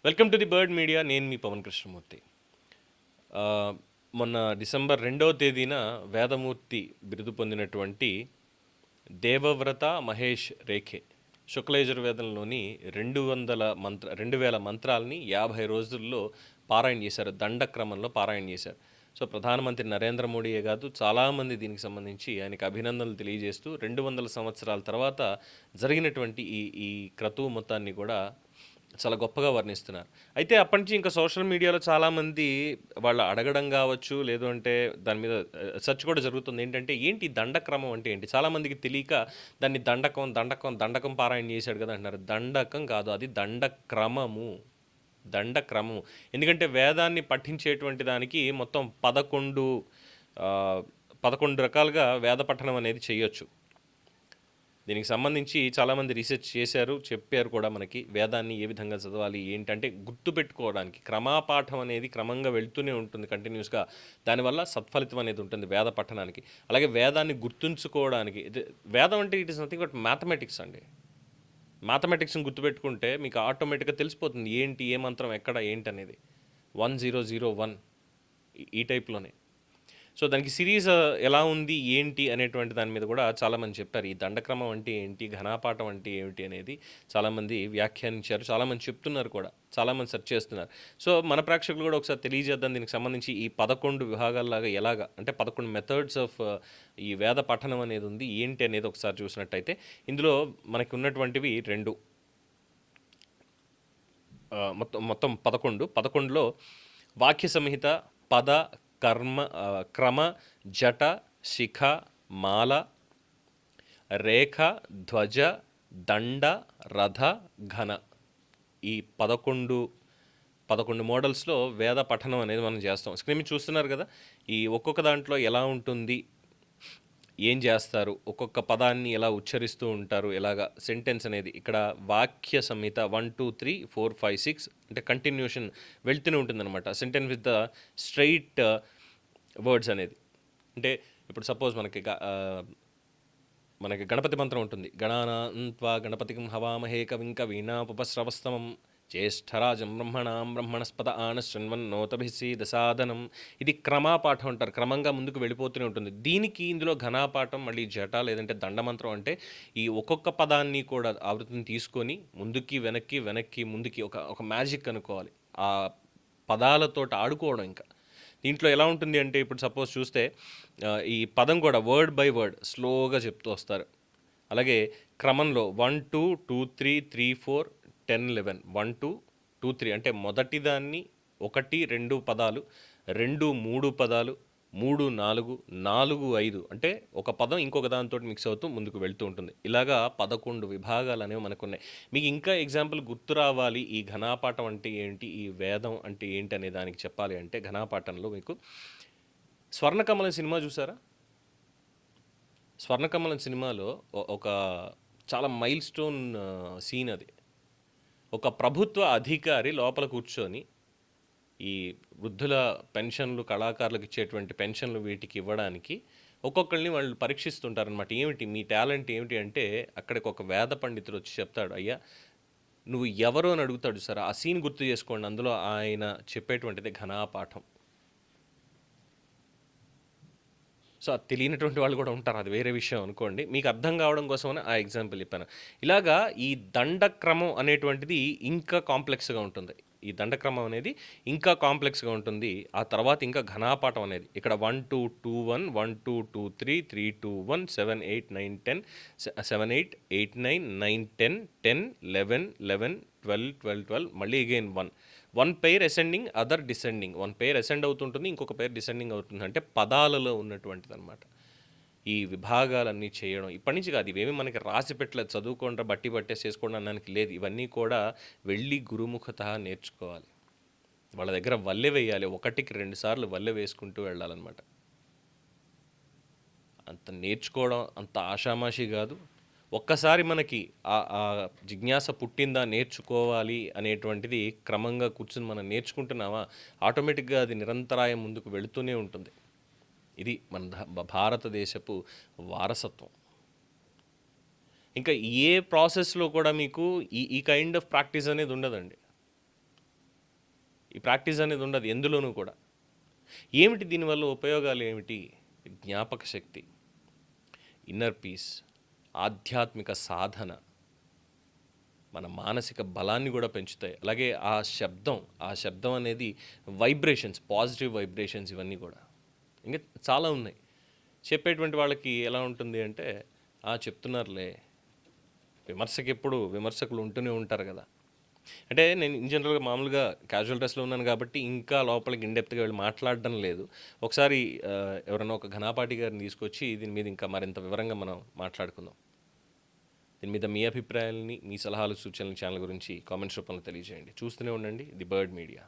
Welcome to the bird media. నేను మీ పవన్ కృష్ణమూర్తి. ఆ, మొన్న డిసెంబర్ 2వ తేదీన వేదమూర్తి బిరుదు పొందినటువంటి దేవవ్రత మహేష్ రేఖే శుక్లయజుర్వేదంలోని 2,000 మంత్రాలని 50 రోజుల్లో పారాయణ చేశారు. దండక్రమంలో పారాయణ చేశారు. సో ప్రధానమంత్రి నరేంద్ర మోడీయే కాదు, చాలామంది దీనికి సంబంధించి ఆయనకు అభినందనలు తెలియజేస్తూ 200 సంవత్సరాల తర్వాత జరిగినటువంటి ఈ ఈ క్రతువు మొత్తాన్ని కూడా చాలా గొప్పగా వర్ణిస్తున్నారు. అయితే అప్పటి నుంచి ఇంకా సోషల్ మీడియాలో చాలామంది వాళ్ళు అడగడం కావచ్చు, లేదు అంటే దాని మీద సెర్చ్ కూడా జరుగుతుంది. ఏంటి దండక్రమం అంటే ఏంటి? చాలామందికి తెలియక దాన్ని దండకం పారాయణ చేశాడు కదా అంటున్నారు. దండకం కాదు, అది దండక్రమము. దండక్రమము ఎందుకంటే వేదాన్ని పఠించేటువంటి దానికి మొత్తం 11 రకాలుగా వేద పఠనం అనేది చేయొచ్చు. దీనికి సంబంధించి చాలామంది రీసెర్చ్ చేశారు, చెప్పారు కూడా మనకి వేదాన్ని ఏ విధంగా చదవాలి ఏంటంటే గుర్తుపెట్టుకోవడానికి. క్రమాపాఠం అనేది క్రమంగా వెళ్తూనే ఉంటుంది కంటిన్యూస్గా. దానివల్ల సత్ఫలితం అనేది ఉంటుంది వేద పఠనానికి. అలాగే వేదాన్ని గుర్తుంచుకోవడానికి. వేదం అంటే it is nothing but mathematics అండి. మ్యాథమెటిక్స్ని గుర్తుపెట్టుకుంటే మీకు ఆటోమేటిక్గా తెలిసిపోతుంది ఏంటి, ఏ మంత్రం ఎక్కడ ఏంటి అనేది. 1001 ఈ టైప్లోనే. సో దానికి సిరీస్ ఎలా ఉంది ఏంటి అనేటువంటి దాని మీద కూడా చాలామంది చెప్పారు. ఈ దండక్రమం అంటే ఏంటి, ఘనాపాఠం అంటే ఏమిటి అనేది చాలామంది వ్యాఖ్యానించారు, చాలామంది చెప్తున్నారు కూడా, చాలామంది సెర్చ్ చేస్తున్నారు. సో మన ప్రేక్షకులు కూడా ఒకసారి తెలియజేద్దాం దీనికి సంబంధించి. ఈ 11 విభాగాల్లాగా ఎలాగా అంటే 11 మెథడ్స్ ఆఫ్ ఈ వేద పఠనం అనేది ఉంది ఏంటి అనేది ఒకసారి చూసినట్టయితే ఇందులో మనకి ఉన్నటువంటివి 2 మొత్తం 11లో వాక్య సంహిత, పద, క్రమ, జట, శిఖ, మాల, రేఖ, ధ్వజ, దండ, రథ, ఘన. ఈ 11 మోడల్స్లో వేద పఠనం అనేది మనం చేస్తాం. స్క్రీన్ మీద చూస్తున్నారు కదా, ఈ ఒక్కొక్క దాంట్లో ఎలా ఉంటుంది, ఏం చేస్తారు, ఒక్కొక్క పదాన్ని ఎలా ఉచ్చరిస్తూ ఉంటారు, ఎలాగా సెంటెన్స్ అనేది. ఇక్కడ వాక్య సంహిత 1 2 3 4 5 6 అంటే కంటిన్యూషన్ వెళ్తూనే ఉంటుందన్నమాట. Sentence with the straight words అనేది. అంటే ఇప్పుడు సపోజ్ మనకి గణపతి మంత్రం ఉంటుంది. గణానాన్త్వా గణపతిం హవామహే కవిం కవీనాముపస్రవస్తమం జ్యేష్ఠరాజం బ్రహ్మణస్పద ఆనశృణ్వన్నోతభిసీదసాదనం. ఇది క్రమాపాఠం అంటారు. క్రమంగా ముందుకు వెళ్ళిపోతూనే ఉంటుంది. దీనికి ఇందులో ఘనాపాఠం, మళ్ళీ జట లేదంటే దండమంత్రం అంటే ఈ ఒక్కొక్క పదాన్ని కూడా ఆవృత్తిని తీసుకొని ముందుకి వెనక్కి ముందుకి ఒక మ్యాజిక్ అనుకోవాలి. ఆ పదాలతోటి ఆడుకోవడం. ఇంకా దీంట్లో ఎలా ఉంటుంది అంటే ఇప్పుడు సపోజ్ చూస్తే ఈ పదం కూడా వర్డ్ బై వర్డ్ స్లోగా చెప్తూ వస్తారు. అలాగే క్రమంలో 1 2 2 3 3 4 10 11 1 2 2 3 అంటే మొదటి దాన్ని 1 2 పదాలు, 2 3 పదాలు, 3 4 4 5 అంటే ఒక పదం ఇంకొక దానితో మిక్స్ అవుతూ ముందుకు వెళ్తూ ఉంటుంది. ఇలాగా 11 విభాగాలు అనేవి మనకు ఉన్నాయి. మీకు ఇంకా ఎగ్జాంపుల్ గుర్తు రావాలి ఈ ఘనాపాఠం అంటే ఏంటి, ఈ వేదం అంటే ఏంటి అనే దానికి చెప్పాలి అంటే ఘనాపాఠంలో మీకు స్వర్ణకమలం సినిమా చూసారా? స్వర్ణకమలం సినిమాలో ఒక చాలా మైల్ స్టోన్ సీన్ అది. ఒక ప్రభుత్వ అధికారి లోపల కూర్చొని ఈ వృద్ధుల పెన్షన్లు, కళాకారులకు ఇచ్చేటువంటి పెన్షన్లు వీటికి ఇవ్వడానికి ఒక్కొక్కరిని వాళ్ళు పరీక్షిస్తుంటారనమాట. ఏమిటి మీ టాలెంట్ ఏమిటి అంటే అక్కడికి ఒక వేద పండితుడు వచ్చి చెప్తాడు, అయ్యా నువ్వు ఎవరు అని అడుగుతాడు. సార్ ఆ సీన్ గుర్తు చేసుకోండి. అందులో ఆయన చెప్పేటువంటిది ఘనాపాఠం. సో అది తెలియనటువంటి వాళ్ళు కూడా ఉంటారు, అది వేరే విషయం అనుకోండి. మీకు అర్థం కావడం కోసమని ఆ ఎగ్జాంపుల్ చెప్పాను. ఇలాగా ఈ దండక్రమం అనేటువంటిది ఇంకా కాంప్లెక్స్గా ఉంటుంది. ఈ దండక్రమం అనేది ఇంకా కాంప్లెక్స్గా ఉంటుంది. ఆ తర్వాత ఇంకా ఘనాపాఠం అనేది ఇక్కడ 1 2 2 1 1 2 2 3 3 2 1 7 8 9 10 7 8 8 9 9 10 10 11 11 12 12 12 మళ్ళీ again 1 pair ascending, other descending. 1 pair ascend అవుతుంటుంది, ఇంకొక పెయిర్ డిసెండింగ్ అవుతుంది. అంటే పదాలలో ఉన్నటువంటిది అనమాట ఈ విభాగాలన్నీ చేయడం. ఇప్పటి నుంచి కాదు, ఇవేమి మనకి రాసి పెట్టలేదు, చదువుకోండి బట్టి పట్టేసేసుకోండి అనడానికి లేదు. ఇవన్నీ కూడా వెళ్ళి గురుముఖత నేర్చుకోవాలి. వాళ్ళ దగ్గర వల్లె వేయాలి, 1కి 2 సార్లు వల్లె వేసుకుంటూ వెళ్ళాలన్నమాట. అంత నేర్చుకోవడం అంత ఆషామాషి కాదు. ఒక్కసారి మనకి ఆ జిజ్ఞాస పుట్టిందా నేర్చుకోవాలి అనేటువంటిది, క్రమంగా కూర్చుని మనం నేర్చుకుంటున్నామా ఆటోమేటిక్గా అది నిరంతరాయం ముందుకు వెళుతూనే ఉంటుంది. ఇది మన భారతదేశపు వారసత్వం. ఇంకా ఏ ప్రాసెస్లో కూడా మీకు ఈ కైండ్ ఆఫ్ ప్రాక్టీస్ అనేది ఉండదండి. ప్రాక్టీస్ అనేది ఉండదు ఎందులోనూ కూడా. ఏమిటి దీనివల్ల ఉపయోగాలు ఏమిటి? జ్ఞాపక శక్తి, ఇన్నర్ పీస్, ఆధ్యాత్మిక సాధన, మన మానసిక బలాన్ని కూడా పెంచుతాయి. అలాగే ఆ శబ్దం అనేది వైబ్రేషన్స్, పాజిటివ్ వైబ్రేషన్స్ ఇవన్నీ కూడా. ఇంకా చాలా ఉన్నాయి. చెప్పేటువంటి వాళ్ళకి ఎలా ఉంటుంది అంటే, చెప్తున్నారులే, ఎప్పుడు విమర్శకులు ఉంటూనే ఉంటారు కదా. అంటే నేను ఇన్ జనరల్గా మామూలుగా క్యాజువల్ డ్రెస్లో ఉన్నాను కాబట్టి ఇంకా లోపలికి ఇన్డెప్త్గా వెళ్ళి మాట్లాడడం లేదు. ఒకసారి ఎవరైనా ఒక ఘనాపాటి గారిని తీసుకొచ్చి దీని మీద ఇంకా మరింత వివరంగా మనం మాట్లాడుకుందాం. దీని మీద మీ అభిప్రాయాలని, మీ సలహాలు, సూచనలు ఛానల్ గురించి కామెంట్స్ రూపంలో తెలియజేయండి. చూస్తూనే ఉండండి ది బర్డ్ మీడియా.